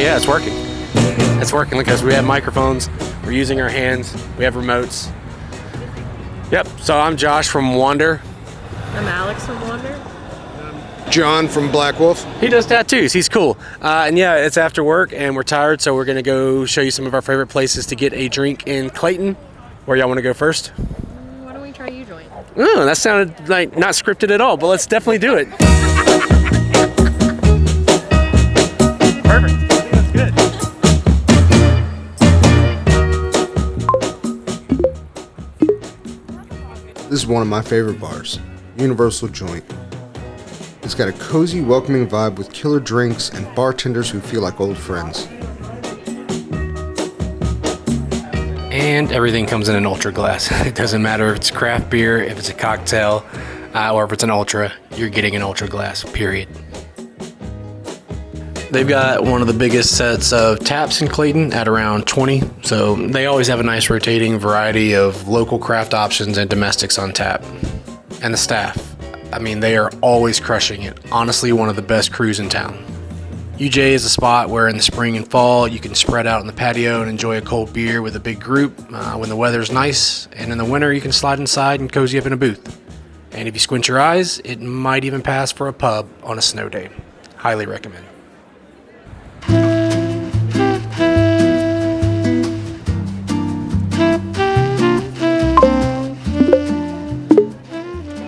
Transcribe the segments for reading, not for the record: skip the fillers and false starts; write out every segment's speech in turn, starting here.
yeah, it's working. It's working because we have microphones, we're using our hands, we have remotes. Yep, so I'm Josh from Wander. I'm Alex from Wander. John from Black Wolf. He does tattoos, he's cool. And yeah, it's after work and we're tired, so we're gonna go show you some of our favorite places to get a drink in Clayton. Where y'all wanna go first? Why don't we try you joint? Oh, that sounded like not scripted at all, but let's definitely do it. Perfect. I think that's good. This is one of my favorite bars, Universal Joint. It's got a cozy, welcoming vibe with killer drinks and bartenders who feel like old friends. And everything comes in an ultra glass. It doesn't matter if it's craft beer, if it's a cocktail, or if it's an ultra, you're getting an ultra glass, period. They've got one of the biggest sets of taps in Clayton at around 20, so they always have a nice rotating variety of local craft options and domestics on tap. And the staff, I mean, they are always crushing it. Honestly, one of the best crews in town. UJ is a spot where in the spring and fall you can spread out on the patio and enjoy a cold beer with a big group when the weather's nice, and in the winter you can slide inside and cozy up in a booth. And if you squint your eyes, it might even pass for a pub on a snow day. Highly recommend.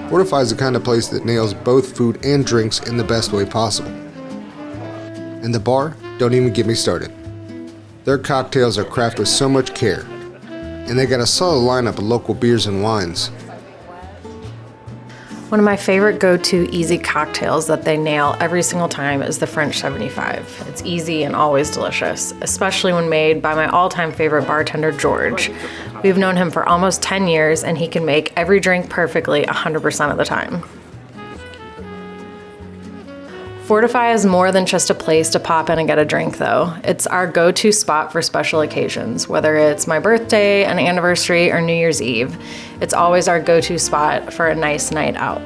Fortify is the kind of place that nails both food and drinks in the best way possible. And the bar, don't even get me started. Their cocktails are crafted with so much care, and they got a solid lineup of local beers and wines. One of my favorite go-to easy cocktails that they nail every single time is the French 75. It's easy and always delicious, especially when made by my all-time favorite bartender, George. We've known him for almost 10 years, and he can make every drink perfectly 100% of the time. Fortify is more than just a place to pop in and get a drink, though. It's our go-to spot for special occasions, whether it's my birthday, an anniversary, or New Year's Eve. It's always our go-to spot for a nice night out.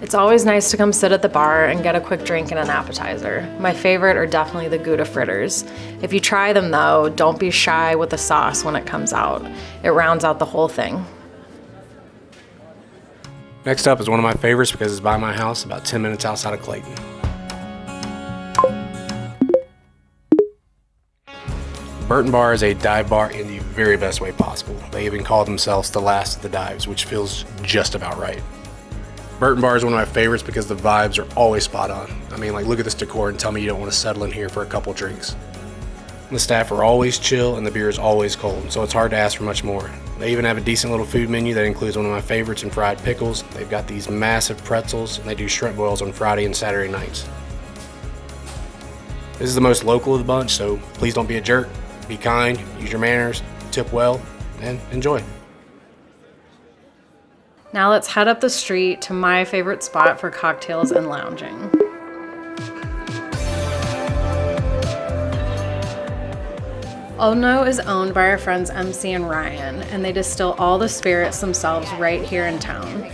It's always nice to come sit at the bar and get a quick drink and an appetizer. My favorite are definitely the Gouda fritters. If you try them, though, don't be shy with the sauce when it comes out. It rounds out the whole thing. Next up is one of my favorites because it's by my house, about 10 minutes outside of Clayton. Burton Bar is a dive bar in the very best way possible. They even call themselves the last of the dives, which feels just about right. Burton Bar is one of my favorites because the vibes are always spot on. I mean, like, look at this decor and tell me you don't want to settle in here for a couple drinks. The staff are always chill and the beer is always cold, so it's hard to ask for much more. They even have a decent little food menu that includes one of my favorites in fried pickles. They've got these massive pretzels, and they do shrimp boils on Friday and Saturday nights. This is the most local of the bunch, so please don't be a jerk. Be kind, use your manners, tip well, and enjoy. Now let's head up the street to my favorite spot for cocktails and lounging. Oldknow is owned by our friends MC and Ryan, and they distill all the spirits themselves right here in town.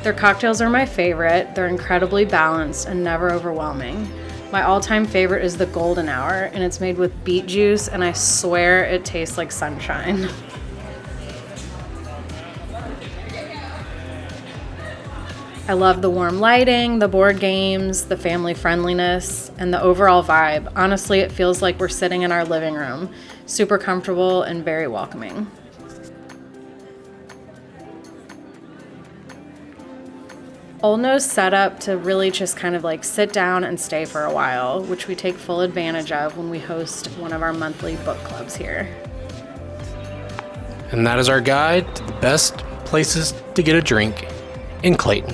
Their cocktails are my favorite. They're incredibly balanced and never overwhelming. My all-time favorite is the Golden Hour, and it's made with beet juice, and I swear it tastes like sunshine. I love the warm lighting, the board games, the family friendliness, and the overall vibe. Honestly, it feels like we're sitting in our living room. Super comfortable and very welcoming. Oldknow's set up to really just kind of like sit down and stay for a while, which we take full advantage of when we host one of our monthly book clubs here. And that is our guide to the best places to get a drink in Clayton.